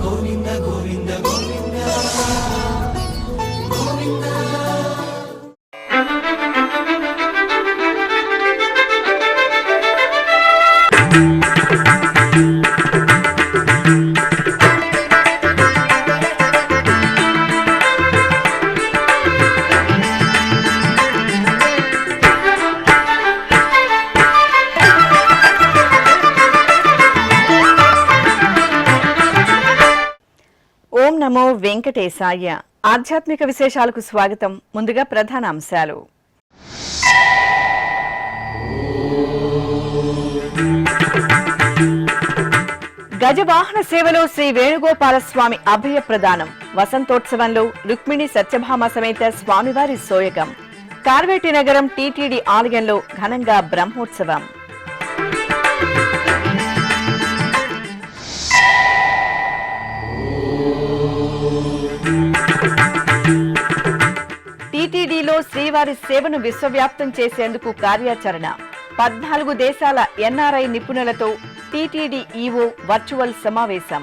గోవింద గోవింద గోవింద గోవింద. ఓం నమో వెంకటేశాయ. ఆధ్యాత్మిక విశేషాలకు స్వాగతం. ముందుగా ప్రధాన అంశాలు. గజవాహన సేవలో శ్రీ వేణుగోపాలస్వామి అభయ ప్రదానం. వసంతోత్సవంలో రుక్మిణి సత్యభామ సమేత స్వామివారి సోయగం. కార్వేటి నగరం టీటీడీ ఆలయంలో ఘనంగా బ్రహ్మోత్సవం. టీటీడీలో శ్రీవారి సేవను విశ్వవ్యాప్తం చేసేందుకు కార్యాచరణ. 14 దేశాల ఎన్ఆర్ఐ నిపుణులతో టీటీడీ ఈవో వర్చువల్ సమావేశం.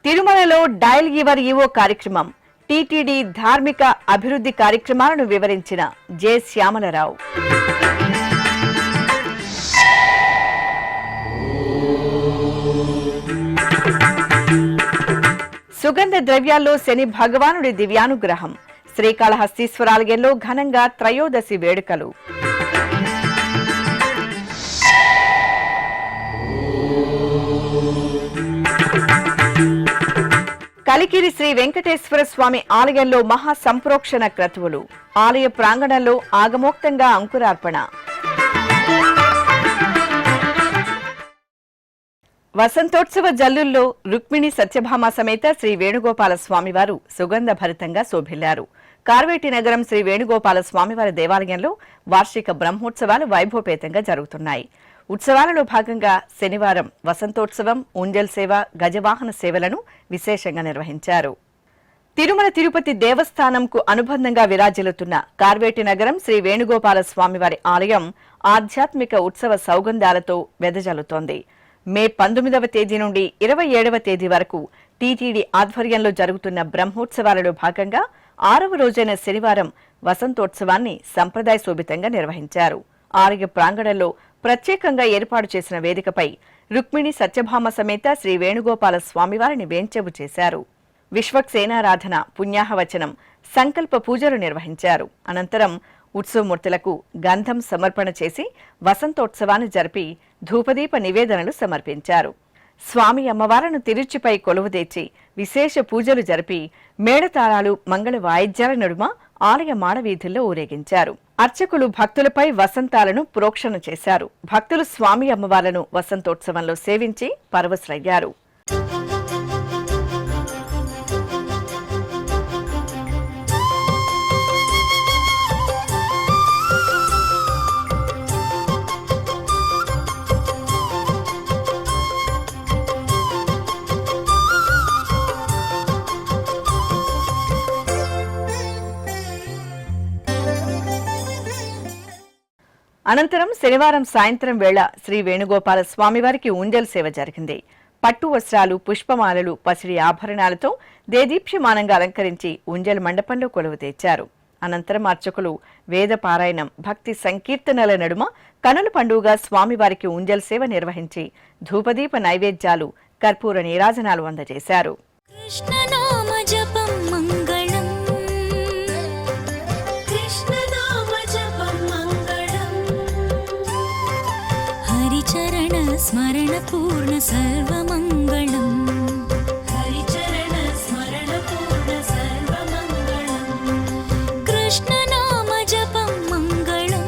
తిరుమలలో డయల్ యువర్ ఈవో కార్యక్రమం. టీటీడీ ధార్మిక అభివృద్ధి కార్యక్రమాలను వివరించిన జె శ్యామలరావు. సుగంధ ద్రవ్యాల్లో శని భగవానుడి దివ్యానుగ్రహం. శ్రీకాళహస్తీశ్వరాలయంలో ఘనంగా త్రయోదశి వేడుకలు. కలికిరి శ్రీ వెంకటేశ్వర స్వామి ఆలయంలో మహా సంప్రోక్షణ క్రతువులు. ఆలయ ప్రాంగణంలో ఆగమోక్తంగా అంకురార్పణ. వసంతోత్సవ జల్లుల్లో రుక్మిణి సత్యభామ సమేత శ్రీ వేణుగోపాల స్వామివారు సుగంధ భరితంగా శోభిల్లారు. కార్వేటి నగరం శ్రీ వేణుగోపాల స్వామివారి దేవాలయంలో వార్షిక బ్రహ్మోత్సవాలు వైభవపేతంగా జరుగుతున్నాయి. ఉత్సవాలలో భాగంగా శనివారం వసంతోత్సవం, ఉంజల్ సేవ, గజవాహన సేవలను విశేషంగా నిర్వహించారు. తిరుమల తిరుపతి దేవస్థానంకు అనుబంధంగా విరాజిల్లుతున్న కార్వేటి నగరం శ్రీ వేణుగోపాల స్వామివారి ఆలయం ఆధ్యాత్మిక ఉత్సవ సౌగంధాలతో వెదజల్లుతోంది. మే 19వ తేదీ నుండి 27వ తేదీ వరకు టీటీడీ ఆధ్వర్యంలో జరుగుతున్న బ్రహ్మోత్సవాలలో భాగంగా 6వ రోజైన శనివారం వసంతోత్సవాన్ని సంప్రదాయ శోభితంగా నిర్వహించారు. ఆలయ ప్రాంగణంలో ప్రత్యేకంగా ఏర్పాటు చేసిన వేదికపై రుక్మిణి సత్యభామ సమేత శ్రీ వేణుగోపాల స్వామివారిని వేంచేపు చేశారు. విశ్వక్సేనారాధన, పుణ్యాహవచనం, సంకల్ప పూజలు నిర్వహించారు. అనంతరం ఉత్సవమూర్తులకు గంధం సమర్పణ చేసి వసంతోత్సవాన్ని జరిపి ధూపదీప నివేదనలు సమర్పించారు. స్వామి అమ్మవారును తిరుచిపై కొలువుదీర్చి విశేష పూజలు జరిపి మేళతాళాలు, మంగళ వాయిద్యాల నడుమ ఆలయ మాడవీధుల్లో ఊరేగించారు. అర్చకులు భక్తులపై వసంతాలను ప్రోక్షణ చేశారు. భక్తులు స్వామి అమ్మవార్లను వసంతోత్సవంలో సేవించి పరవశులయ్యారు. అనంతరం శనివారం సాయంత్రం వేళ శ్రీ వేణుగోపాల స్వామివారికి ఉంజల్ సేవ జరిగింది. పట్టు వస్త్రాలు, పుష్పమాలలు, పసిడి ఆభరణాలతో దేదీప్యమానంగా అలంకరించి ఉంజల్ మండపంలో కొలువు తెచ్చారు. అనంతరం అర్చకులు వేద పారాయణం, భక్తి సంకీర్తనల నడుమ కనుల పండుగగా స్వామివారికి ఉంజల్ సేవ నిర్వహించి ధూపదీప నైవేద్యాలు, కర్పూర నీరాజనాలు అందజేశారు. స్మరణ పూర్ణ సర్వమంగళం. హరిచరణ స్మరణ పూర్ణ సర్వమంగళం. కృష్ణ నామ జపం మంగళం.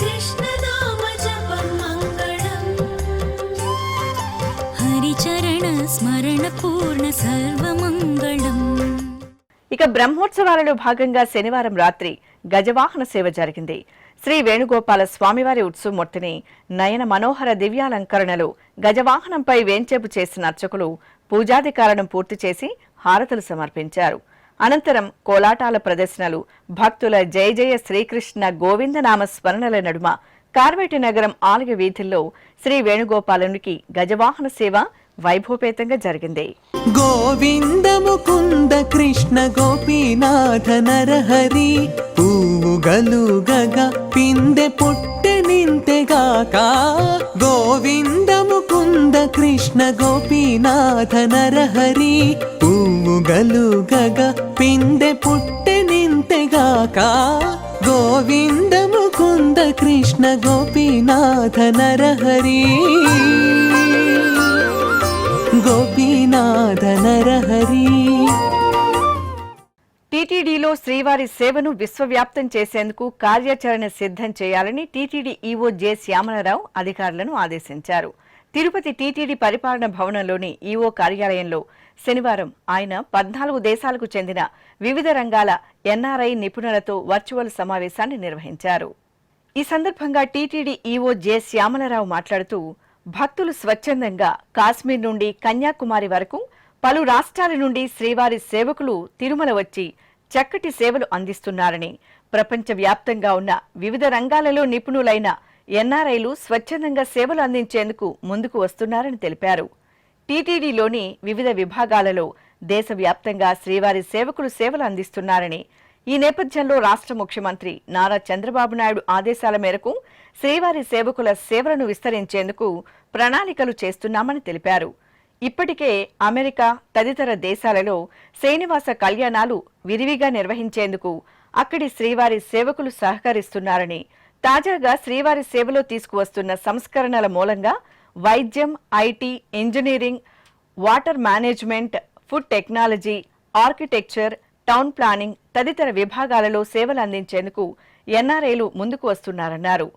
కృష్ణ నామ జపం మంగళం. హరిచరణ స్మరణ పూర్ణ సర్వమంగళం. ఇక బ్రహ్మోత్సవాలలో భాగంగా శనివారం రాత్రి గజవాహన సేవ జరిగింది. శ్రీ వేణుగోపాల స్వామివారి ఉత్సవమూర్తిని నయన మనోహర దివ్యాలంకరణలో గజవాహనంపై వేంచేపు చేసిన అర్చకులు పూజాధికాలను పూర్తి చేసి హారతులు సమర్పించారు. అనంతరం కోలాటాల ప్రదర్శనలు, భక్తుల జయ జయ శ్రీకృష్ణ గోవిందనామ స్మరణల నడుమ కార్వేటి నగరం ఆలయ వీధుల్లో శ్రీ వేణుగోపాలునికి గజవాహన సేవ వైభవపేతంగా జరిగింది. గోవింద ముకుంద కృష్ణ గోపీనాథ నరహరి పూగలు గగ పిందె పొట్టె నింతెగాక. గోవింద ముకుంద కృష్ణ గోపీనాథ నరహరి పూగలు గగ పిందె పొట్టె నింతెగాక. గోవింద ముకుంద కృష్ణ గోపీనాథ నరహరి గోపీనాథ నరహరి. టీటీడీలో శ్రీవారి సేవను విశ్వవ్యాప్తం చేసేందుకు కార్యాచరణ సిద్ధం చేయాలని టీటీడీ ఈవో జె శ్యామలరావు అధికారులను ఆదేశించారు. తిరుపతి టీటీడీ పరిపాలన భవనంలోని ఈవో కార్యాలయంలో శనివారం ఆయన 14 దేశాలకు చెందిన వివిధ రంగాల ఎన్ఆర్ఐ నిపుణులతో వర్చువల్ సమావేశాన్ని నిర్వహించారు. ఈ సందర్భంగా టీటీడీ ఈవో జె శ్యామలరావు మాట్లాడుతూ, భక్తులు స్వచ్ఛందంగా కాశ్మీర్ నుండి కన్యాకుమారి వరకు పలు రాష్ట్రాల నుండి శ్రీవారి సేవకులు తిరుమల వచ్చి చక్కటి సేవలు అందిస్తున్నారని, ప్రపంచవ్యాప్తంగా ఉన్న వివిధ రంగాలలో నిపుణులైన ఎన్ఆర్ఐలు స్వచ్ఛందంగా సేవలు అందించేందుకు ముందుకు వస్తున్నారని తెలిపారు. టీటీడీలోని వివిధ విభాగాలలో దేశవ్యాప్తంగా శ్రీవారి సేవకులు సేవలు అందిస్తున్నారని, ఈ నేపథ్యంలో రాష్ట్ర ముఖ్యమంత్రి నారా చంద్రబాబు నాయుడు ఆదేశాల మేరకు శ్రీవారి సేవకుల సేవలను విస్తరించేందుకు ప్రణాళికలు చేస్తున్నామని తెలిపారు. ఇప్పటికే అమెరికా తదితర దేశాలలో శ్రీనివాస కళ్యాణాలు విరివిగా నిర్వహించేందుకు అక్కడి శ్రీవారి సేవకులు సహకరిస్తున్నారని, తాజాగా శ్రీవారి సేవలో తీసుకువస్తున్న సంస్కరణల మూలంగా వైద్యం, IT, engineering, water management, food technology, architecture, town planning తదితర విభాగాలలో సేవలు అందించేందుకు ఎన్ఆర్ఐలు ముందుకు వస్తున్నారన్నారు.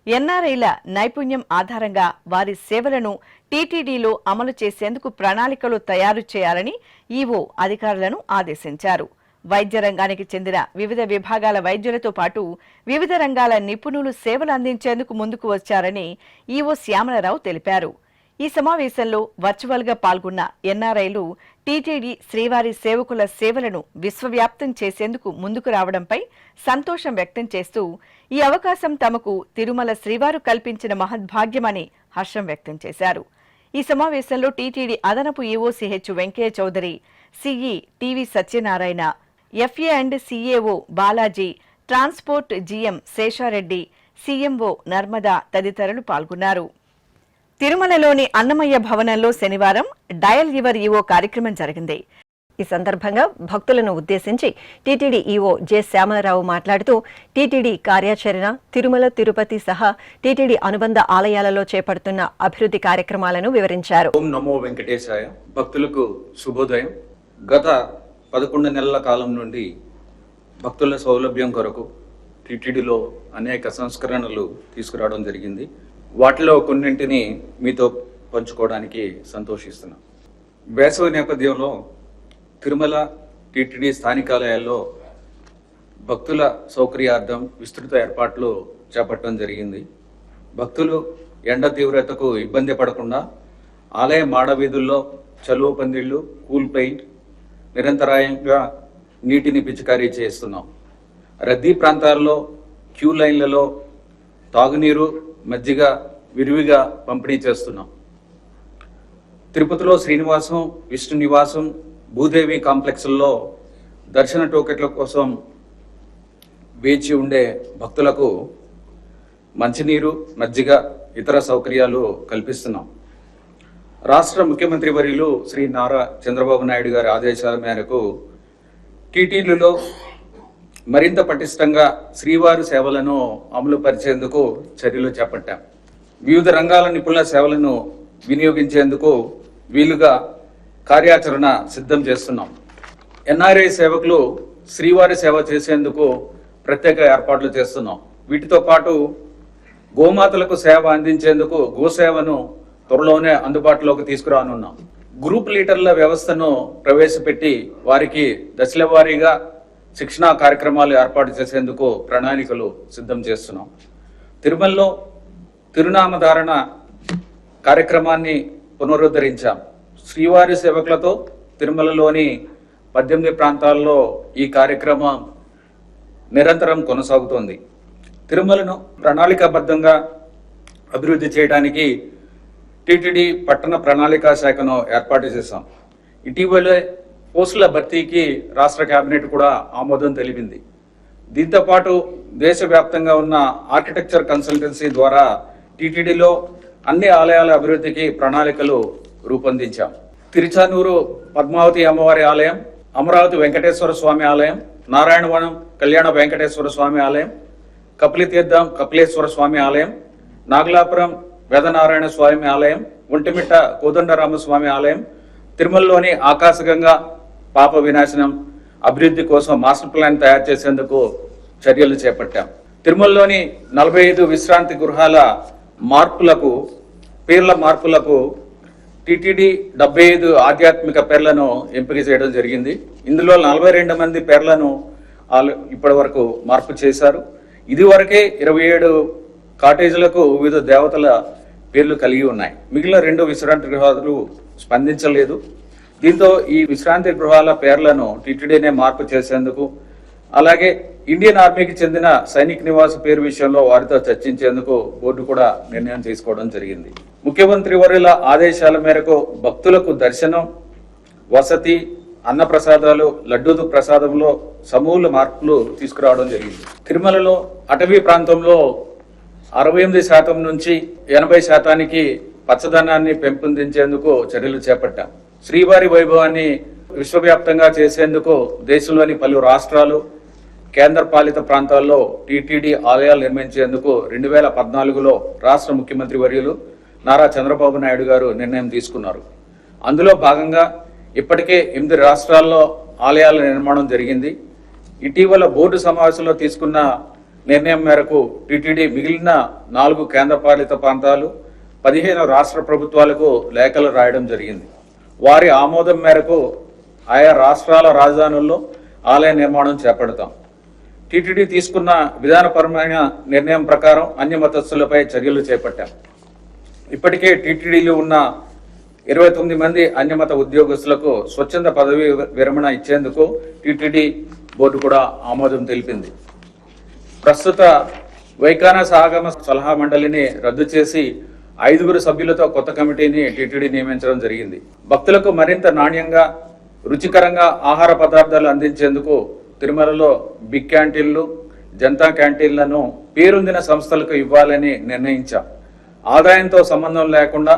ఎన్ఆర్ఐల నైపుణ్యం ఆధారంగా వారి సేవలను టీటీడీలో అమలు చేసేందుకు ప్రణాళికలు తయారు చేయాలని ఈవో అధికారులను ఆదేశించారు. వైద్య రంగానికి చెందిన వివిధ విభాగాల వైద్యులతో పాటు వివిధ రంగాల నిపుణులు సేవలు అందించేందుకు ముందుకు వచ్చారని ఈవో శ్యామలరావు తెలిపారు. ఈ సమావేశంలో వర్చువల్ గా పాల్గొన్న ఎన్ఆర్ఐలు టీటీడీ శ్రీవారి సేవకుల సేవలను విశ్వవ్యాప్తం చేసేందుకు ముందుకు రావడంపై సంతోషం వ్యక్తం చేస్తూ, ఈ అవకాశం తమకు తిరుమల శ్రీవారు కల్పించిన మహద్భాగ్యమని హర్షం వ్యక్తం చేశారు. ఈ సమావేశంలో టీటీడీ అదనపు EO Ch Venkaiah Chowdary, CE TV Satyanarayana, FA and CAO Balaji, transport GM Sesha Reddy, CMO Narmada తదితరులు పాల్గొన్నారు. తిరుమలలోని అన్నమయ్య భవనంలో శనివారం డయల్ యువర్ ఈవో కార్యక్రమం జరిగింది. ఈ సందర్భంగా భక్తులను ఉద్దేశించి టీటీడీ ఈవో జె శ్యామలరావు మాట్లాడుతూ, టీటీడీ కార్యాచరణ, తిరుమల, తిరుపతి సహా టీటీడీ అనుబంధ ఆలయాలలో చేపడుతున్న అభివృద్ధి కార్యక్రమాలను వివరించారు. ఓం నమో వెంకటేశాయ. భక్తులకు శుభోదయం. గత 11 నెలల కాలం నుండి భక్తుల సౌలభ్యం కొరకు టీటీడీలో అనేక సంస్కరణలు తీసుకురావడం జరిగింది. వాటిలో కొన్నింటిని మీతో పంచుకోవడానికి సంతోషిస్తున్నాం. వేసవి నేపథ్యంలో తిరుమల టీటీడీ స్థానికాలయాల్లో భక్తుల సౌకర్యార్థం విస్తృత ఏర్పాట్లు చేపట్టడం జరిగింది. భక్తులు ఎండ తీవ్రతకు ఇబ్బంది పడకుండా ఆలయ మాడవీధుల్లో చలువ పందిళ్లు, కూల్ పెయింట్, నిరంతరాయంగా నీటిని పిచికారీ చేస్తున్నాం. రద్దీ ప్రాంతాల్లో క్యూ లైన్లలో తాగునీరు, మజ్జిగ విరివిగా పంపిణీ చేస్తున్నాం. తిరుపతిలో శ్రీనివాసం, విష్ణు నివాసం, భూదేవి కాంప్లెక్స్ల్లో దర్శన టోకెట్ల కోసం వేచి ఉండే భక్తులకు మంచినీరు, మజ్జిగ, ఇతర సౌకర్యాలు కల్పిస్తున్నాం. రాష్ట్ర ముఖ్యమంత్రి వర్యులు శ్రీ నారా చంద్రబాబు నాయుడు గారి ఆదేశాల మేరకు టీటీడీలో మరింత పటిష్టంగా శ్రీవారి సేవలను అమలు పరిచేందుకు చర్యలు చేపట్టాం. వివిధ రంగాల నిపుణుల సేవలను వినియోగించేందుకు వీలుగా కార్యాచరణ సిద్ధం చేస్తున్నాం. ఎన్ఆర్ఐ సేవకులు శ్రీవారి సేవ చేసేందుకు ప్రత్యేక ఏర్పాట్లు చేస్తున్నాం. వీటితో పాటు గోమాతలకు సేవ అందించేందుకు గోసేవను త్వరలోనే అందుబాటులోకి తీసుకురానున్నాం. గ్రూప్ లీడర్ల వ్యవస్థను ప్రవేశపెట్టి వారికి దశల వారీగా శిక్షణా కార్యక్రమాలు ఏర్పాటు చేసేందుకు ప్రణాళికలు సిద్ధం చేస్తున్నాం. తిరుమలలో తిరునామధారణ కార్యక్రమాన్ని పునరుద్ధరించాం. శ్రీవారి సేవకులతో తిరుమలలోని 18 ప్రాంతాల్లో ఈ కార్యక్రమం నిరంతరం కొనసాగుతోంది. తిరుమలను ప్రణాళికాబద్ధంగా అభివృద్ధి చేయడానికి టీటీడీ పట్టణ ప్రణాళికా శాఖను ఏర్పాటు చేశాం. ఇటీవలే పోస్టుల భర్తీకి రాష్ట్ర కేబినెట్ కూడా ఆమోదం తెలిపింది. దీంతోపాటు దేశవ్యాప్తంగా ఉన్న ఆర్కిటెక్చర్ కన్సల్టెన్సీ ద్వారా టీటీడీలో అన్ని ఆలయాల అభివృద్ధికి ప్రణాళికలు రూపొందించాం. తిరుచానూరు పద్మావతి అమ్మవారి ఆలయం, అమరావతి వెంకటేశ్వర స్వామి ఆలయం, నారాయణవనం కళ్యాణ వెంకటేశ్వర స్వామి ఆలయం, కపిలితీర్థం కపిలేశ్వర స్వామి ఆలయం, నాగలాపురం వేదనారాయణ స్వామి ఆలయం, ఒంటిమిట్ట కోదండరామస్వామి ఆలయం, తిరుమలలోని ఆకాశగంగా పాప వినాశనం అభివృద్ధి కోసం మాస్టర్ ప్లాన్ తయారు చేసేందుకు చర్యలు చేపట్టాం. తిరుమలలోని 45 విశ్రాంతి గృహాల పేర్ల మార్పులకు టీటీడీ 75 ఆధ్యాత్మిక పేర్లను ఎంపిక చేయడం జరిగింది. ఇందులో 42 మంది పేర్లను ఇప్పటి వరకు మార్పు చేశారు. ఇది వరకే 27 కాటేజీలకు వివిధ దేవతల పేర్లు కలిగి ఉన్నాయి. మిగిలిన 2 విశ్రాంతి గృహాలు స్పందించలేదు. దీంతో ఈ విశ్రాంతి గృహాల పేర్లను టీటీడీనే మార్పు చేసేందుకు, అలాగే ఇండియన్ ఆర్మీకి చెందిన సైనిక్ నివాస్ పేరు విషయంలో వారితో చర్చించేందుకు బోర్డు కూడా నిర్ణయం తీసుకోవడం జరిగింది. ముఖ్యమంత్రి వర్యుల ఆదేశాల మేరకు భక్తులకు దర్శనం, వసతి, అన్నప్రసాదాలు, లడ్డూ ప్రసాదంలో సమూల మార్పులు తీసుకురావడం జరిగింది. తిరుమలలో అటవీ ప్రాంతంలో 68% నుంచి 80% పచ్చదనాన్ని పెంపొందించేందుకు చర్యలు చేపట్టాం. శ్రీవారి వైభవాన్ని విశ్వవ్యాప్తంగా చేసేందుకు దేశంలోని పలు రాష్ట్రాలు, కేంద్ర పాలిత ప్రాంతాల్లో టీటీడీ ఆలయాలు నిర్మించేందుకు 2014లో రాష్ట్ర ముఖ్యమంత్రి వర్యులు నారా చంద్రబాబు నాయుడు గారు నిర్ణయం తీసుకున్నారు. అందులో భాగంగా ఇప్పటికే 8 రాష్ట్రాల్లో ఆలయాల నిర్మాణం జరిగింది. ఇటీవల బోర్డు సమావేశంలో తీసుకున్న నిర్ణయం మేరకు టీటీడీ మిగిలిన 4 కేంద్ర పాలిత ప్రాంతాలు, 15 రాష్ట్ర ప్రభుత్వాలకు లేఖలు రాయడం జరిగింది. వారి ఆమోదం మేరకు ఆయా రాష్ట్రాల రాజధానుల్లో ఆలయ నిర్మాణం చేపడతాం. టీటీడీ తీసుకున్న విధానపరమైన నిర్ణయం ప్రకారం అన్య మతస్థులపై చర్యలు చేపట్టాం. ఇప్పటికే టీటీడీలో ఉన్న 29 మంది అన్యమత ఉద్యోగస్తులకు స్వచ్ఛంద పదవి విరమణ ఇచ్చేందుకు టీటీడీ బోర్డు కూడా ఆమోదం తెలిపింది. ప్రస్తుత వైఖానస ఆగమ సలహా మండలిని రద్దు చేసి 5 సభ్యులతో కొత్త కమిటీని టీటీడీ నియమించడం జరిగింది. భక్తులకు మరింత నాణ్యంగా, రుచికరంగా ఆహార పదార్థాలు అందించేందుకు తిరుమలలో బిగ్ క్యాంటీన్లు, జనతా క్యాంటీన్లను పేరొందిన సంస్థలకు ఇవ్వాలని నిర్ణయించాం. ఆదాయంతో సంబంధం లేకుండా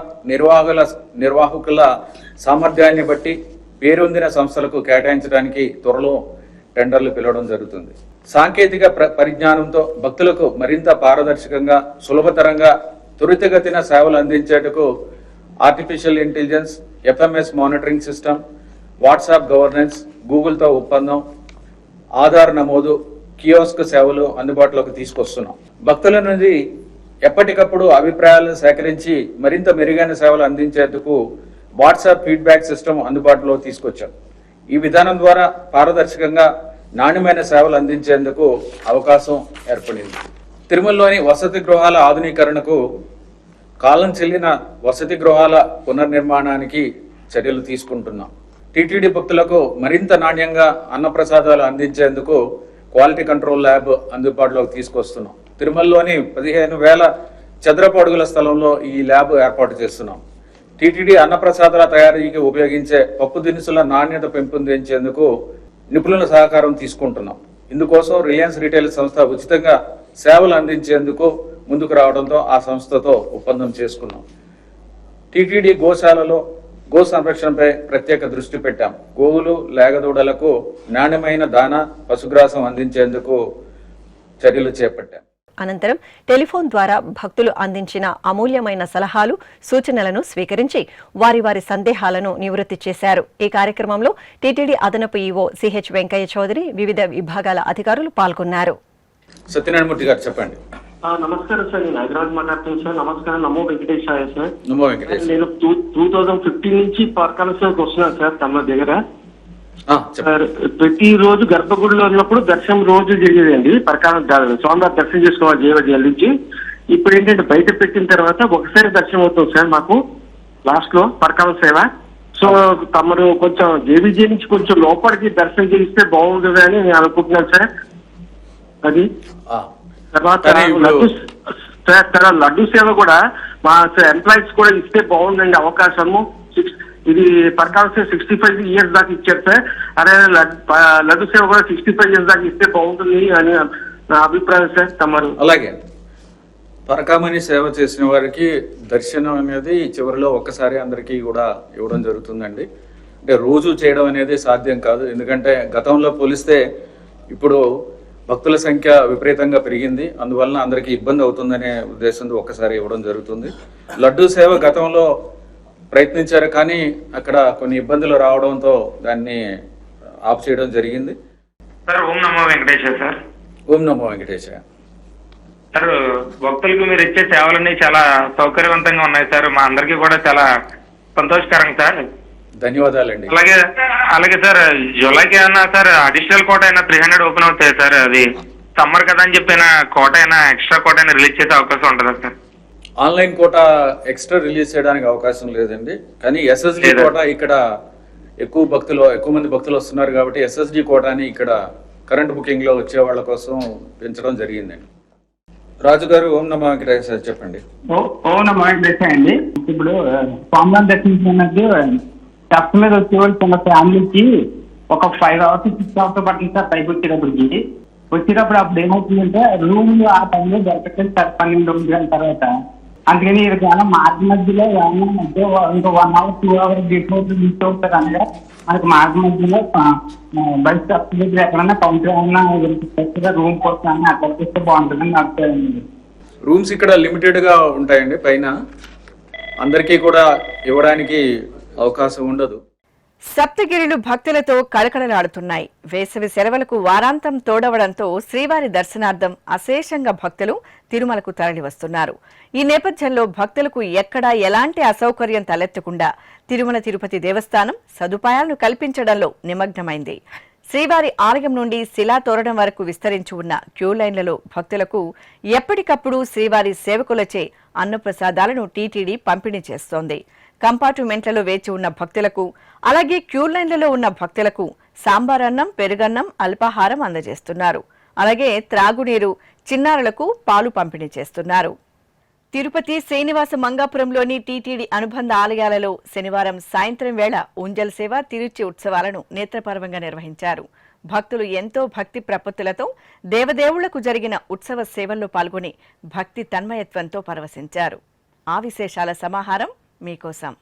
నిర్వాహకుల సామర్థ్యాన్ని బట్టి పేరొందిన సంస్థలకు కేటాయించడానికి త్వరలో టెండర్లు పిలవడం జరుగుతుంది. సాంకేతిక పరిజ్ఞానంతో భక్తులకు మరింత పారదర్శకంగా, సులభతరంగా, త్వరితగతిన సేవలు అందించేందుకు artificial intelligence, FMS monitoring system, WhatsApp governance, గూగుల్తో ఒప్పందం, ఆధార్ నమోదు, కియోస్క్ సేవలు అందుబాటులోకి తీసుకొస్తున్నాం. భక్తుల నుండి ఎప్పటికప్పుడు అభిప్రాయాలను సేకరించి మరింత మెరుగైన సేవలు అందించేందుకు వాట్సాప్ ఫీడ్బ్యాక్ సిస్టమ్ అందుబాటులో తీసుకొచ్చాం. ఈ విధానం ద్వారా పారదర్శకంగా నాణ్యమైన సేవలు అందించేందుకు అవకాశం ఏర్పడింది. తిరుమలలోని వసతి గృహాల ఆధునీకరణకు, కాలం చెల్లిన వసతి గృహాల పునర్నిర్మాణానికి చర్యలు తీసుకుంటున్నాం. టీటీడీ భక్తులకు మరింత నాణ్యంగా అన్నప్రసాదాలు అందించేందుకు క్వాలిటీ కంట్రోల్ ల్యాబ్ అందుబాటులోకి తీసుకొస్తున్నాం. తిరుమలలోని 15,000 చదరపు అడుగుల స్థలంలో ఈ ల్యాబ్ ఏర్పాటు చేస్తున్నాం. టీటీడీ అన్నప్రసాదాల తయారీకి ఉపయోగించే పప్పు దినుసుల నాణ్యత పెంపొందించేందుకు నిపుణుల సహకారం తీసుకుంటున్నాం. ఇందుకోసం రిలయన్స్ రిటైల్ సంస్థ ఉచితంగా సేవలు అందించేందుకు ముందుకు రావడంతో ఆ సంస్థతో ఒప్పందం చేసుకున్నాం. టీటీడీ గోశాలలో గో సంరక్షణపై ప్రత్యేక దృష్టి పెట్టాం. గోవులు, లేగదూడలకు నాణ్యమైన దానా, పశుగ్రాసం అందించేందుకు చర్యలు చేపట్టాం. అనంతరం టెలిఫోన్ ద్వారా భక్తులు అందించిన అమూల్యమైన సలహాలు, సూచనలను స్వీకరించి వారి సందేహాలను నివృత్తి చేశారు. ఈ కార్యక్రమంలో టీటీడీ అదనపు ఈవో సిహెచ్ వెంకయ్య చౌదరి, వివిధ విభాగాల అధికారులు పాల్గొన్నారు. సత్యనారాయణమూర్తి గారు చెప్పండి. నమస్కారం సార్, నేను హైదరాబాద్ మాట్లాడుతున్నాను సార్. నమస్కారం, నమో వెంకటేశాయ సార్. నమో వెంకటేష్. నేను 2015 నుంచి పర్కాలసేవకి వస్తున్నాను సార్ తమ దగ్గర. సార్ ప్రతిరోజు గర్భగుడిలో ఉన్నప్పుడు దర్శనం రోజు జరిగేదండి. స్వామివారి దర్శనం చేసుకోవాలి జయవజయాల నుంచి. ఇప్పుడు ఏంటంటే బయట పెట్టిన తర్వాత ఒకసారి దర్శనం అవుతుంది సార్ మాకు లాస్ట్ లో పర్కాల సేవ. సో కొంచెం తమరు కొంచెం జేబీజీ నుంచి కొంచెం లోపలికి దర్శనం చేయిస్తే బాగుంటుంది అని నేను అనుకుంటున్నాను సార్. అది ఆ, తర్వాత కానీ ఇప్పుడు- లడ్డు సేవ కూడా మా ఎంప్లాయీస్ కూడా ఇస్తే బాగుందండి అవకాశము. ఇది పర్కాల్సి 65 years దాకా ఇచ్చారు సార్. అదే లడ్డు సేవ కూడా 65 years దాకా ఇస్తే బాగుంటుంది అని నా అభిప్రాయం సార్. తమరు అలాగే పరకామణి సేవ చేసిన వారికి దర్శనం అనేది చివరిలో ఒక్కసారి అందరికీ కూడా ఇవ్వడం జరుగుతుందండి. అంటే రోజు చేయడం అనేది సాధ్యం కాదు, ఎందుకంటే గతంలో పోలిస్తే ఇప్పుడు భక్తుల సంఖ్య విపరీతంగా పెరిగింది, అందువలన అందరికీ ఇబ్బంది అవుతుందనే ఉద్దేశంతో ఒక్కసారి ఇవ్వడం జరుగుతుంది. లడ్డూ సేవ గతంలో ప్రయత్నించారు, కానీ అక్కడ కొన్ని ఇబ్బందులు రావడంతో దాన్ని ఆఫ్ చేయడం జరిగింది. సార్ ఓం నమో వెంకటేశ్వర సార్. ఓం నమో వెంకటేశ్వర. సార్ భక్తులకు మీరు ఇచ్చే సేవలన్నీ చాలా సౌకర్యవంతంగా ఉన్నాయి సార్, మా అందరికీ కూడా చాలా సంతోషకరం సార్. ధన్యవాదాలండి. అలాగే సార్ జూలైకి ఏమన్నా సార్ అడిషనల్ కోట అయినా 300 ఓపెన్ అవుతాయి సార్. అది సమ్మర్ కదా అని చెప్పిన కోట అయినా ఎక్స్ట్రా కోట అయినా రిలీజ్ చేసే అవకాశం ఉంటుందా సార్? ఆన్లైన్ కోట ఎక్స్ట్రా రిలీజ్ చేయడానికి అవకాశం లేదండి, కానీ ఎస్ఎస్డి కోట ఇక్కడ ఎక్కువ మంది భక్తులు వస్తున్నారు కాబట్టి ఎస్ఎస్డి కోటాని ఇక్కడ కరెంట్ బుకింగ్ లో వచ్చే వాళ్ళ కోసం పెంచడం జరిగిందండి. రాజు గారు ఓం నమో వెంకటేశ్వర చెప్పండి. ఓం నమో వెంకటేశ్వర అండి. ఇప్పుడు స్వామివారిని దర్శించినట్టు స్టెప్స్ మీద వచ్చేవాళ్ళు చిన్న ఫ్యామిలీకి ఒక 5 hours 6 hours పడుతుంది సార్ పైకి వచ్చేటప్పటికి. అప్పుడు ఏమవుతుందంటే రూమ్ ఆ టైంలో దొరకట్లేదు సార్ 12 గంటల తర్వాత. అందుకని ఏమైనా మార్గ మధ్యలో ఏమైనా ఇంకో 1 hour 2 hours మిస్ అవుతారు అనగా మనకి మార్గ మధ్యలో బస్ స్టెప్స్ దగ్గర ఎక్కడన్నా కౌంటర్ ఏమన్నా రూమ్ కోసం అక్కడ చేస్తే బాగుంటుందని నాకు తెలియదు. రూమ్స్ ఇక్కడ లిమిటెడ్ గా ఉంటాయండి, పైన అందరికీ కూడా ఇవ్వడానికి అవకాశం ఉండదు. సప్తగిరిలు భక్తులతో కళకళలాడుతున్నాయి. వేసవి సెలవులకు వారాంతం తోడవడంతో శ్రీవారి దర్శనార్థం అశేషంగా భక్తులు తిరుమలకు తరలివస్తున్నారు. ఈ నేపథ్యంలో భక్తులకు ఎక్కడా ఎలాంటి అసౌకర్యం తలెత్తకుండా తిరుమల తిరుపతి దేవస్థానం సదుపాయాలను కల్పించడంలో నిమగ్నమైంది. శ్రీవారి ఆలయం నుండి శిలా తోరణం వరకు విస్తరించి ఉన్న క్యూ లైన్లలో భక్తులకు ఎప్పటికప్పుడు శ్రీవారి సేవకులచే అన్నప్రసాదాలను టీటీడీ పంపిణీ చేస్తోంది. కంపార్ట్మెంట్లలో వేచి ఉన్న భక్తులకు, అలాగే క్యూ లైన్లలో ఉన్న భక్తులకు సాంబారన్నం, పెరుగన్నం, అల్పాహారం అందజేస్తున్నారు. అలాగే త్రాగునీరు, చిన్నారులకు పాలు పంపిణీ చేస్తున్నారు. తిరుపతి శ్రీనివాస మంగాపురంలోని టీటీడీ అనుబంధ ఆలయాలలో శనివారం సాయంత్రం వేళ ఉంజల్ సేవ, తిరుచి ఉత్సవాలను నేత్రపర్వంగా నిర్వహించారు. భక్తులు ఎంతో భక్తి ప్రపత్తులతో దేవదేవుళ్లకు జరిగిన ఉత్సవ సేవల్లో పాల్గొని భక్తి తన్మయత్వంతో పరవశించారు. ఆ విశేషాల సమాహారం మీకోసం.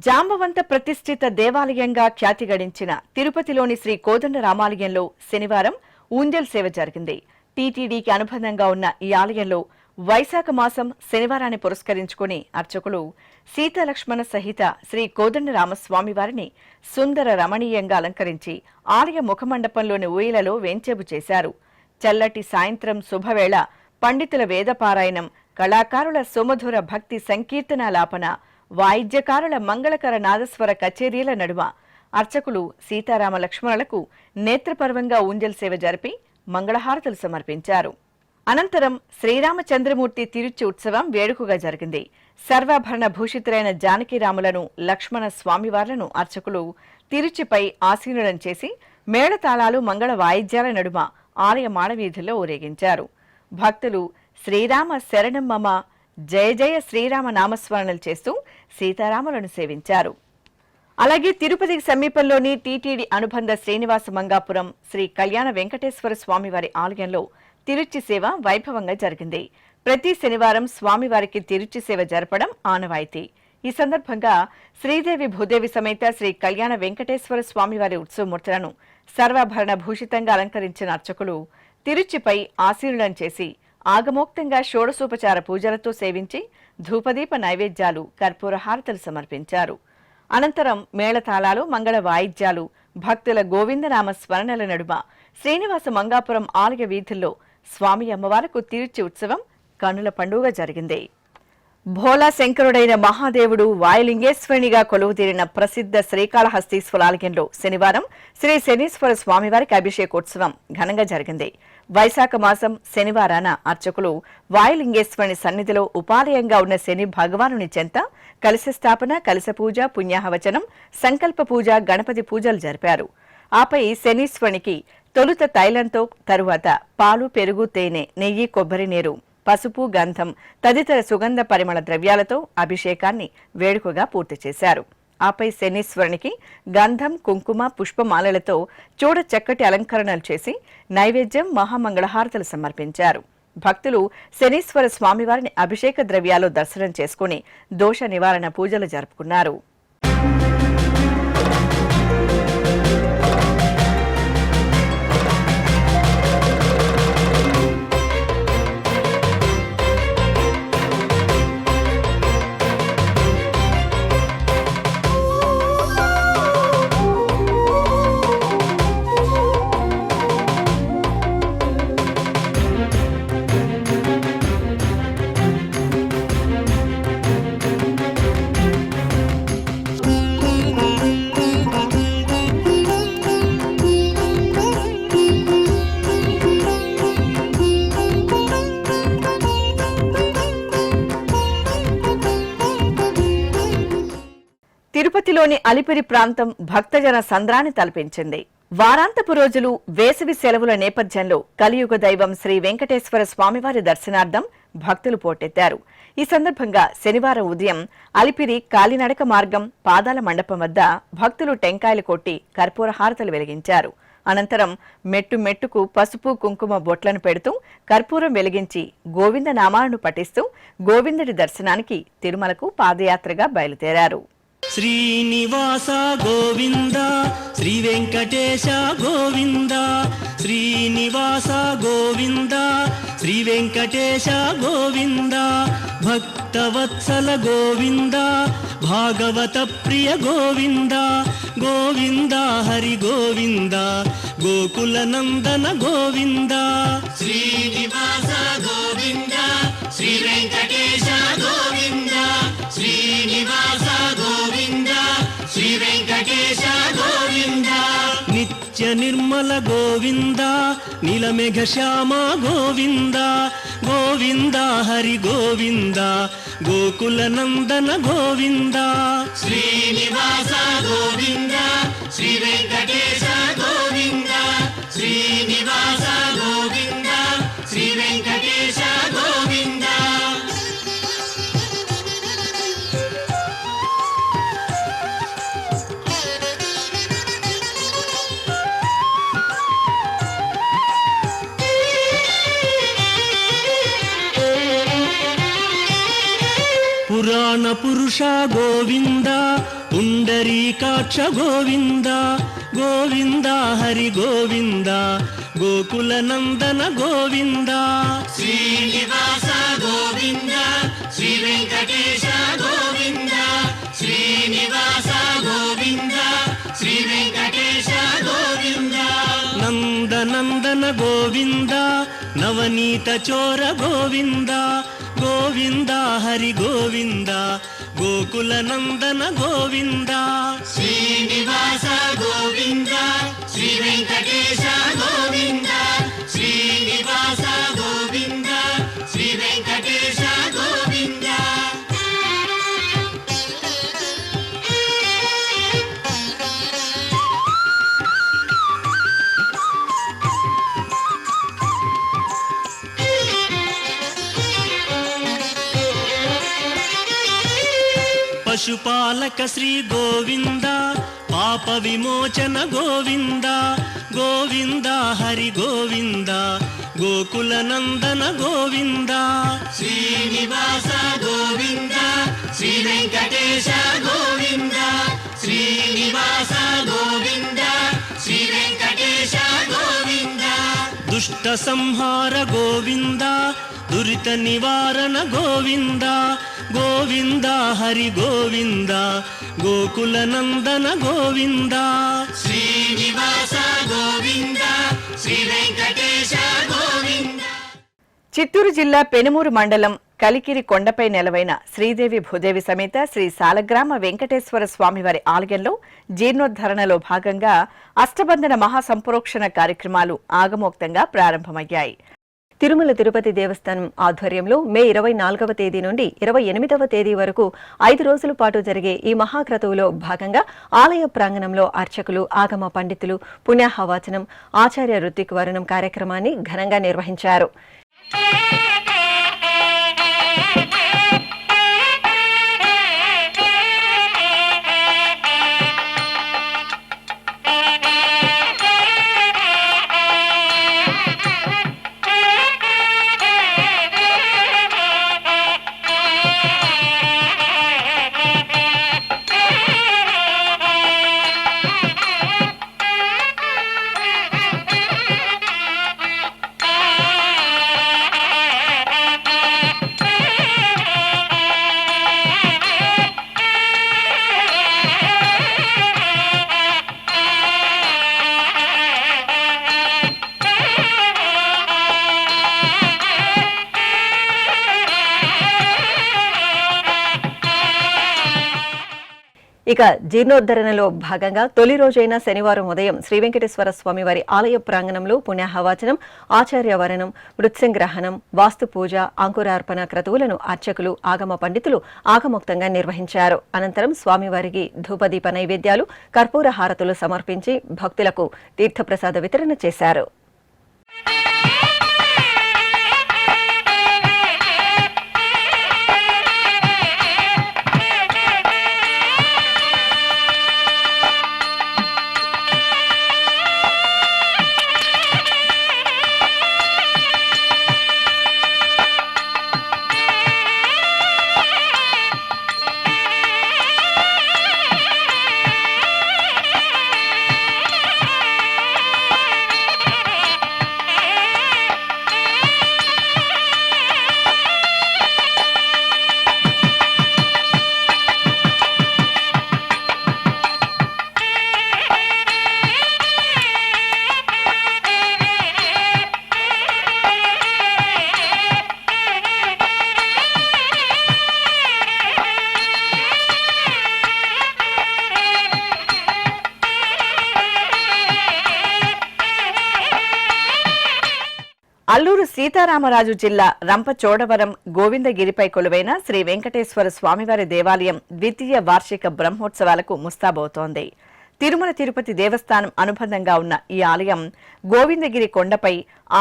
జాంబవంత ప్రతిష్ఠిత దేవాలయంగా ఖ్యాతి గడించిన తిరుపతిలోని శ్రీ కోదండ రామాలయంలో శనివారం ఊంజల్ సేవ జరిగింది. టీటీడీకి అనుబంధంగా ఉన్న ఈ ఆలయంలో వైశాఖ మాసం శనివారాన్ని పురస్కరించుకుని అర్చకులు సీతాలక్ష్మణ సహిత శ్రీ కోదండ రామస్వామి వారిని సుందర రమణీయంగా అలంకరించి ఆలయ ముఖమండపంలోని ఊయలలో వేంచేపు చేశారు. చల్లటి సాయంత్రం శుభవేళ పండితుల వేదపారాయణం, కళాకారుల సుమధుర భక్తి సంకీర్తనాలాపన, వాయిద్యకారుల మంగళకర నాదస్వర కచేరీల నడుమ అర్చకులు సీతారామ లక్ష్మణులకు నేత్రపర్వంగా ఊంజల్ సేవ జరిపి మంగళహారతులు సమర్పించారు. అనంతరం శ్రీరామచంద్రమూర్తి తిరుచి ఉత్సవం వేడుకగా జరిగింది. సర్వాభరణ భూషితులైన జానకీరాములను, లక్ష్మణ స్వామివార్లను అర్చకులు తిరుచిపై ఆసీనులను చేసి మేళతాళాలు, మంగళ వాయిద్యాల నడుమ ఆలయ మాడవీధుల్లో ఊరేగించారు. భక్తులు శ్రీరామ శరణం మమ, జయ జయ శ్రీరామ నామస్మరణలు చేస్తూ సీతారాములను సేవించారు. అలాగే తిరుపతికి సమీపంలోని టీటీడీ అనుబంధ శ్రీనివాస మంగాపురం శ్రీ కళ్యాణ వెంకటేశ్వర స్వామివారి ఆలయంలో తిరుచి సేవ వైభవంగా జరిగింది. ప్రతి శనివారం స్వామివారికి తిరుచి సేవ జరపడం ఆనవాయితీ. ఈ సందర్భంగా శ్రీదేవి భూదేవి సమేత శ్రీ కళ్యాణ వెంకటేశ్వర స్వామివారి ఉత్సవమూర్తులను సర్వాభరణ భూషితంగా అలంకరించిన అర్చకులు తిరుచిపై ఆసీనులను చేసి ఆగమోక్తంగా షోడశోపచార పూజలతో సేవించి ధూపదీప నైవేద్యాలు, కర్పూర హారతలు సమర్పించారు. అనంతరం మేళతాళాలు, మంగళ వాయిద్యాలు, భక్తుల గోవిందనామ స్మరణల నడుమ శ్రీనివాస మంగాపురం ఆలయ వీధుల్లో స్వామి అమ్మవారికి తిరుచి ఉత్సవం కన్నుల పండుగ జరిగింది. భోలా శంకరుడైన మహాదేవుడు వాయులింగేశ్వరునిగా కొలువుతీరిన ప్రసిద్ధ శ్రీకాళహస్తీశ్వర ఆలయంలో శనివారం శ్రీ శనీశ్వర స్వామివారికి అభిషేకోత్సవం ఘనంగా జరిగింది. వైశాఖ మాసం శనివారాన అర్చకులు వాయులింగేశ్వరుని సన్నిధిలో ఉపాలయంగా ఉన్న శని భగవానుని చెంత కలశ స్థాపన, కలశ పూజ, పుణ్యాహవచనం, సంకల్ప పూజ, గణపతి పూజలు జరిపారు. ఆపై శనీశ్వరునికి తొలుత తైలంతో, తరువాత పాలు, పెరుగు, తేనె, నెయ్యి, కొబ్బరి నీరు, పసుపు, గంధం తదితర సుగంధ పరిమళ ద్రవ్యాలతో అభిషేకాన్ని వేడుకగా పూర్తి చేశారు. ఆపై శనీశ్వరునికి గంధం, కుంకుమ, పుష్పమాలలతో చూడ చక్కటి అలంకరణలు చేసి నైవేద్యం, మహామంగళహారతులు సమర్పించారు. భక్తులు శనీశ్వర స్వామివారిని అభిషేక ద్రవ్యాలు దర్శనం చేసుకుని దోష నివారణ పూజలు జరుపుకున్నారు. తిరుపతిలోని అలిపిరి ప్రాంతం భక్తజన సంద్రాన్ని తలపించింది. వారాంతపు రోజులు, వేసవి సెలవుల నేపథ్యంలో కలియుగ దైవం శ్రీ వెంకటేశ్వర స్వామివారి దర్శనార్థం భక్తులు పోటెత్తారు. ఈ సందర్భంగా శనివారం ఉదయం అలిపిరి కాలినడక మార్గం పాదాల మండపం వద్ద భక్తులు టెంకాయలు కొట్టి కర్పూర హారతలు వెలిగించారు. అనంతరం మెట్టు మెట్టుకు పసుపు, కుంకుమ బొట్లను పెడుతూ కర్పూరం వెలిగించి గోవింద నామాలను పఠిస్తూ గోవిందుడి దర్శనానికి తిరుమలకు పాదయాత్రగా బయలుదేరారు. శ్రీనివాస గోవింద, శ్రీ వెంకటేశ గోవింద, శ్రీనివాస గోవింద, శ్రీ వెంకటేశ గోవింద, భక్తవత్సల గోవింద, భాగవత ప్రియ గోవింద, గోవింద హరి గోవింద, గోకుల నందన గోవింద. శ్రీనివాస గోవింద, శ్రీ వెంకటేశ గోవింద, శ్రీనివాస గోవింద, శ్రీ వెంకటేశ గోవింద, నిత్య నిర్మల గోవింద, నీలమేఘ శ్యామ గోవింద, గోవింద హరి గోవింద, గోకుల నందన గోవింద. శ్రీనివాస గోవింద, శ్రీ వెంకటేశ గోవింద, శ్రీనివాస గోవింద, శ్రీ వెంకటేశ గోవింద. పురాణ పురుష గోవింద, పుండరీకాక్ష గోవింద, గోవింద హరి గోవింద, గోకుల నందన గోవింద. శ్రీనివాస గోవింద, శ్రీ వెంకటేశ గోవింద, శ్రీనివాస గోవింద, శ్రీ వెంకటేశ గోవింద. నందనందన గోవింద, నవనీత చోర గోవింద, గోవింద హరి గోవింద, గోకుల నందన గోవింద. శ్రీనివాస గోవింద, శ్రీ వెంకటేశ గోవింద, శ్రీనివాస గోవింద, శ్రీ వెంకటేశ గోవింద. పశుపాలక శ్రీ గోవింద, పాప విమోచన గోవింద, గోవింద హరి గోవింద, గోకుల నందన గోవింద. శ్రీనివాస గోవింద, శ్రీ వెంకటేశ గోవింద, శ్రీనివాస గోవింద, శ్రీ వెంకటేశ గోవింద. దుష్ట సంహార గోవింద, దురిత నివారణ గోవింద, గోవింద హరి గోవింద, గోకుల నందన గోవింద. శ్రీనివాస గోవింద, శ్రీ వెంకటేశ గోవింద. చిత్తూరు జిల్లా పెనుమూరు మండలం కలికిరి కొండపై నెలవైన శ్రీదేవి భూదేవి సమేత శ్రీ సాలగ్రామ వెంకటేశ్వర స్వామివారి ఆలయంలో జీర్ణోద్ధరణలో భాగంగా అష్టబంధన మహాసంప్రోక్షణ కార్యక్రమాలు ఆగమోక్తంగా ప్రారంభమయ్యాయి. తిరుమల తిరుపతి దేవస్థానం ఆధ్వర్యంలో మే 24వ తేదీ నుండి 28వ తేదీ వరకు 5 రోజుల పాటు జరిగే ఈ మహాక్రతువులో భాగంగా ఆలయ ప్రాంగణంలో అర్చకులు, ఆగమ పండితులు పుణ్యాహవాచనం, ఆచార్య ఋత్విక్ వరుణం కార్యక్రమాన్ని ఘనంగా నిర్వహించారు. ఇక జీర్ణోద్ధరణలో భాగంగా తొలి రోజైన శనివారం ఉదయం శ్రీ వెంకటేశ్వర స్వామివారి ఆలయ ప్రాంగణంలో పుణ్యాహవాచనం, ఆచార్యవరణం, మృత్సంగ్రహణం, వాస్తు పూజ, అంకురార్పణ క్రతువులను అర్చకులు, ఆగమ పండితులు ఆగమోక్తంగా నిర్వహించారు. అనంతరం స్వామివారికి ధూపదీప నైవేద్యాలు, కర్పూర హారతులు సమర్పించి భక్తులకు తీర్థప్రసాద వితరణ చేశారు. అల్లూరు సీతారామరాజు జిల్లా రంపచోడవరం గోవిందగిరిపై కొలువైన శ్రీ వెంకటేశ్వర స్వామివారి దేవాలయం ద్వితీయ వార్షిక బ్రహ్మోత్సవాలకు ముస్తాబవుతోంది. తిరుమల తిరుపతి దేవస్థానం అనుబంధంగా ఉన్న ఈ ఆలయం గోవిందగిరి కొండపై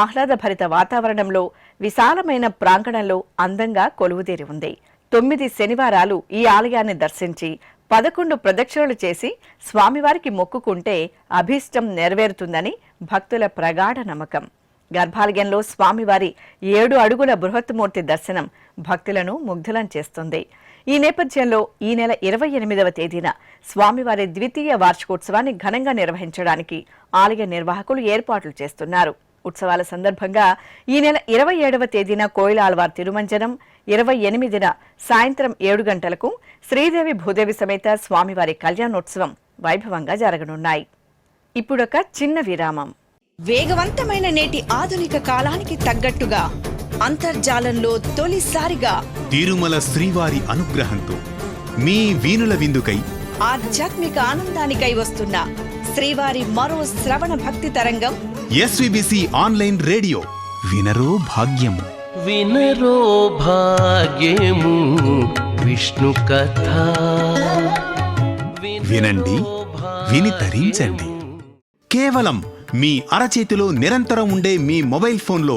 ఆహ్లాదభరిత వాతావరణంలో విశాలమైన ప్రాంగణంలో అందంగా కొలువుదీరి ఉంది. 9 శనివారాలు ఈ ఆలయాన్ని దర్శించి 11 ప్రదక్షిణలు చేసి స్వామివారికి మొక్కుకుంటే అభీష్టం నెరవేరుతుందని భక్తుల ప్రగాఢ నమ్మకం. గర్భాలయంలో స్వామివారి 7 అడుగుల బృహత్మూర్తి దర్శనం భక్తులను ముగ్ధులం చేస్తుంది. ఈ నేపథ్యంలో ఈ నెల 28వ తేదీన స్వామివారి ద్వితీయ వార్షికోత్సవాన్ని ఘనంగా నిర్వహించడానికి ఆలయ నిర్వాహకులు ఏర్పాట్లు చేస్తున్నారు. ఉత్సవాల సందర్భంగా ఈ నెల 27వ తేదీన కోయిలాల్వార్ తిరుమంజనం, 28న సాయంత్రం 7 గంటలకు శ్రీదేవి భూదేవి సమేత స్వామివారి కళ్యాణోత్సవం వైభవంగా జరగనున్నాయి. ఇప్పుడొక చిన్న విరామం. వేగవంతమైన నేటి ఆధునిక కాలానికి తగ్గట్టుగా అంతర్జాలంలో తొలిసారిగా తిరుమల శ్రీవారి అనుగ్రహంతో మీ వీనుల విందుకై ఆధ్యాత్మిక ఆనందానికై వస్తున్న శ్రీవారి మరో శ్రవణ భక్తి తరంగం ఎస్విబిసి ఆన్లైన్ రేడియో. వినరో భాగ్యము, వినరో భాగ్యము విష్ణు కథ. వినండి, విని తరించండి. కేవలం మీ అరచేతిలో నిరంతరం ఉండే మీ మొబైల్ ఫోన్లో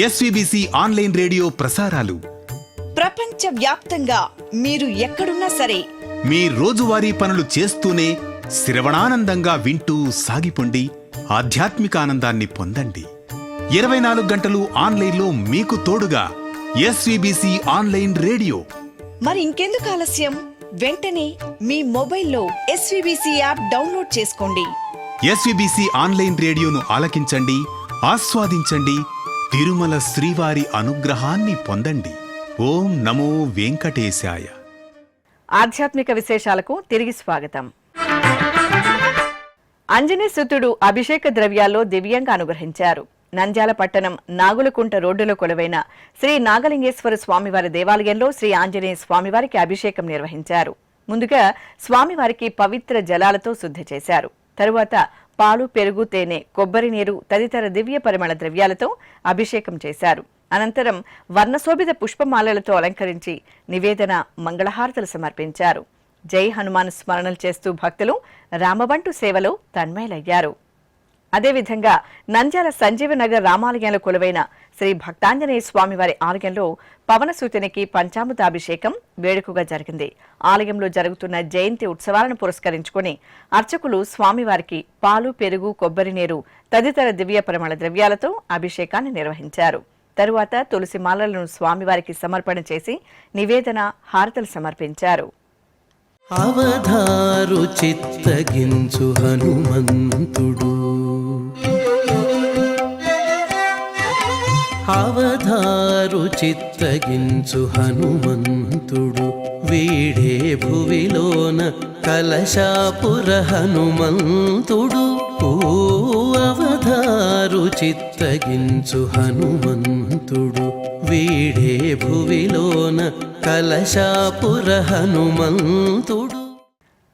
ఎస్విబిసి ఆన్లైన్ రేడియో ప్రసారాలు ప్రపంచ వ్యాప్తంగా మీరు ఎక్కడున్నా సరే మీ రోజువారీ పనులు చేస్తూనే శ్రవణానందంగా వింటూ సాగిపోండి. ఆధ్యాత్మిక ఆనందాన్ని పొందండి. 24 గంటలు ఆన్లైన్లో మీకు తోడుగా ఎస్విబిసి ఆన్లైన్ రేడియో. మరి ఇంకెందుకు ఆలస్యం? వెంటనే మీ మొబైల్లో ఎస్విబిసి యాప్ డౌన్లోడ్ చేసుకోండి. ఎస్విబిసి ఆన్లైన్ రేడియోను ఆలకించండి, ఆస్వాదించండి. తిరుమల శ్రీవారి అనుగ్రహాన్ని పొందండి. ఓం నమో వెంకటేశాయ. ఆధ్యాత్మిక విశేషాలకు తిరిగి స్వాగతం. అంజనీ సుతుడు అభిషేక ద్రవ్యాల్లో దివ్యంగా అనుగ్రహించారు. నంద్యాల పట్టణం నాగులకుంట రోడ్డులో కొలువైన శ్రీ నాగలింగేశ్వర స్వామివారి దేవాలయంలో శ్రీ ఆంజనేయ స్వామివారికి అభిషేకం నిర్వహించారు. ముందుగా స్వామివారికి పవిత్ర జలాలతో శుద్ధి చేశారు. తరువాత పాలు, పెరుగు, తేనె, కొబ్బరి నీరు తదితర దివ్య పరిమళ ద్రవ్యాలతో అభిషేకం చేశారు. అనంతరం వర్ణశోభిత పుష్పమాలలతో అలంకరించి నివేదన, మంగళహారతులు సమర్పించారు. జై హనుమాన్ స్మరణలు చేస్తూ భక్తులు రామబంటు సేవలో తన్మయులయ్యారు. అదేవిధంగా నంద్యాల సంజీవనగర్ రామాలయంలో కొలువైన శ్రీ భక్తాంజనేయ స్వామివారి ఆలయంలో పవనసూతునికి పంచామృతాభిషేకం వేడుకగా జరిగింది. ఆలయంలో జరుగుతున్న జయంతి ఉత్సవాలను పురస్కరించుకుని అర్చకులు స్వామివారికి పాలు, పెరుగు, కొబ్బరి నీరు తదితర దివ్య పరిమళ ద్రవ్యాలతో అభిషేకాన్ని నిర్వహించారు. తరువాత తులసి మాలలను స్వామివారికి సమర్పణ చేసి నివేదన, హారతలు సమర్పించారు. అవధారు చిత్తగించు హనుమంతుడు, అవధారు చిత్తగించు హనుమంతుడు, వీడే భువిలోన కలశాపుర హనుమంతుడు. అవధారు చిత్తగించు హనుమంతుడు, వీడే భువిలోన కలశాపుర హనుమంతుడు.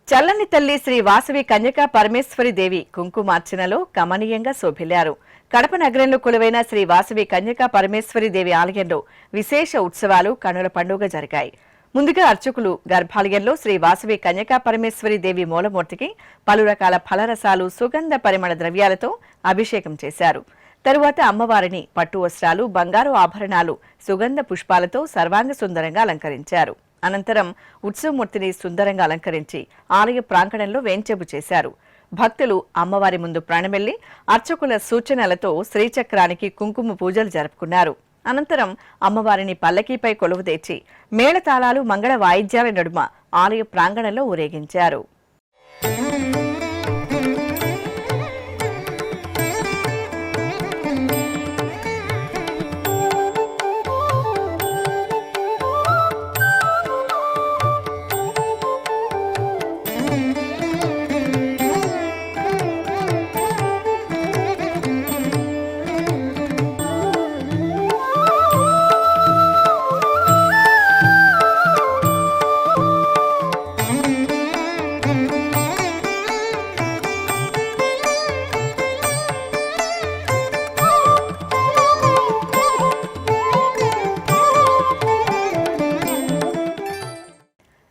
చల్లని తల్లి శ్రీ వాసవి కన్యకా పరమేశ్వరి దేవి కుంకుమార్చనలో కమనీయంగా శోభిల్లారు. కడప నగరంలో కొలువైన శ్రీ వాసవి కన్యకా పరమేశ్వరి దేవి ఆలయంలో విశేష ఉత్సవాలు కనుల పండుగ జరిగాయి. ముందుగా అర్చకులు గర్భాలయంలో శ్రీ వాసవి కన్యకా పరమేశ్వరి దేవి మూలమూర్తికి పలు రకాల ఫలరసాలు, సుగంధ పరిమళ ద్రవ్యాలతో అభిషేకం చేశారు. తరువాత అమ్మవారిని పట్టు వస్త్రాలు, బంగారు ఆభరణాలు, సుగంధ పుష్పాలతో సర్వాంగ సుందరంగా అలంకరించారు. అనంతరం ఉత్సవమూర్తిని సుందరంగా అలంకరించి ఆలయ ప్రాంగణంలో వేంచేపు చేశారు. భక్తులు అమ్మవారి ముందు ప్రాణమెల్లి అర్చకుల సూచనలతో శ్రీచక్రానికి కుంకుమ పూజలు జరుపుకున్నారు. అనంతరం అమ్మవారిని పల్లకీపై కొలువుదీర్చి మేళతాళాలు, మంగళ వాయిద్యాల నడుమ ఆలయ ప్రాంగణంలో ఊరేగించారు.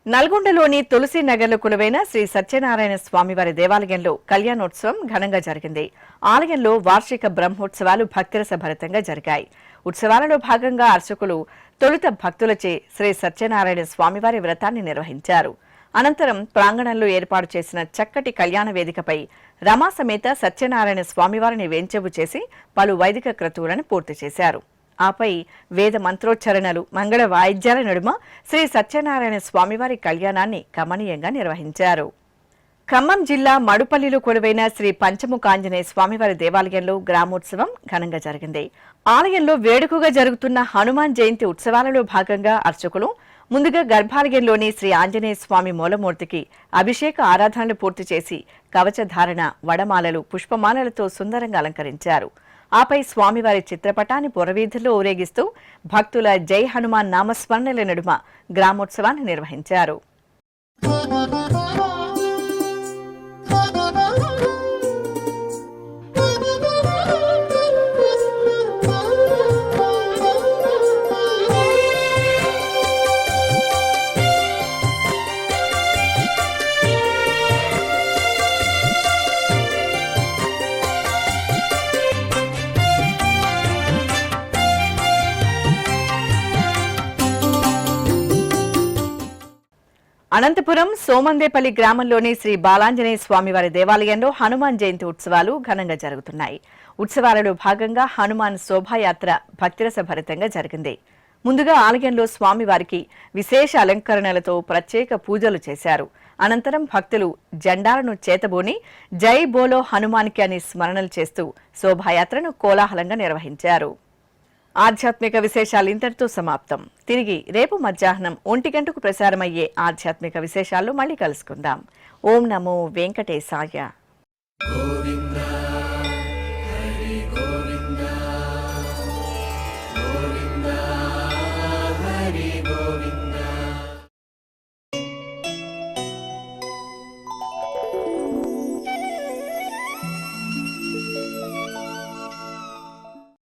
నల్గొండలోని తులసి నగర్లో కొలువైన శ్రీ సత్యనారాయణ స్వామివారి దేవాలయంలో కళ్యాణోత్సవం ఘనంగా జరిగింది. ఆలయంలో వార్షిక బ్రహ్మోత్సవాలు భక్తిరస భరితంగా జరిగాయి. ఉత్సవాలలో భాగంగా అర్చకులు తొలుత భక్తులచే శ్రీ సత్యనారాయణ స్వామివారి వ్రతాన్ని నిర్వహించారు. అనంతరం ప్రాంగణంలో ఏర్పాటు చేసిన చక్కటి కళ్యాణ వేదికపై రమా సమేత సత్యనారాయణ స్వామివారిని వేంచెబు చేసి పలు వైదిక క్రతువులను పూర్తి చేశారు. ఆపై వేద మంత్రోచ్చరణలు, మంగళ వాయిద్యాల నడుమ శ్రీ సత్యనారాయణ స్వామివారి కళ్యాణాన్ని కమనీయంగా నిర్వహించారు. ఖమ్మం జిల్లా మడుపల్లిలో కొలువైన శ్రీ పంచముఖాంజనేయ స్వామివారి దేవాలయంలో గ్రామోత్సవం ఘనంగా జరిగింది. ఆలయంలో వేడుకగా జరుగుతున్న హనుమాన్ జయంతి ఉత్సవాలలో భాగంగా అర్చకులు ముందుగా గర్భాలయంలోని శ్రీ ఆంజనేయ స్వామి మూలమూర్తికి అభిషేక ఆరాధనలు పూర్తి చేసి కవచధారణ, వడమాలలు, పుష్పమాలలతో సుందరంగా అలంకరించారు. ఆపై స్వామివారి చిత్రపటాన్ని పురవీధుల్లో ఊరేగిస్తూ భక్తుల జై హనుమాన్ నామస్మరణల నడుమ గ్రామోత్సవాన్ని నిర్వహించారు. అనంతపురం సోమందేపల్లి గ్రామంలోని శ్రీ బాలాంజనేయ స్వామివారి దేవాలయంలో హనుమాన్ జయంతి ఉత్సవాలు ఘనంగా జరుగుతున్నాయి. ఉత్సవాలలో భాగంగా హనుమాన్ శోభాయాత్ర భక్తిరస భరితంగా జరిగింది. ముందుగా ఆలయంలో స్వామివారికి విశేష అలంకరణలతో ప్రత్యేక పూజలు చేశారు. అనంతరం భక్తులు జెండాలను చేతబూని జై బోలో హనుమాన్కి అని స్మరణలు చేస్తూ శోభాయాత్రను కోలాహలంగా నిర్వహించారు. ఆధ్యాత్మిక విశేషాలు ఇంతటితో సమాప్తం. తిరిగి రేపు మధ్యాహ్నం 1 గంటకు ప్రసారమయ్యే ఆధ్యాత్మిక విశేషాల్లో మళ్ళీ కలుసుకుందాం. ఓం నమో వెంకటేశాయ.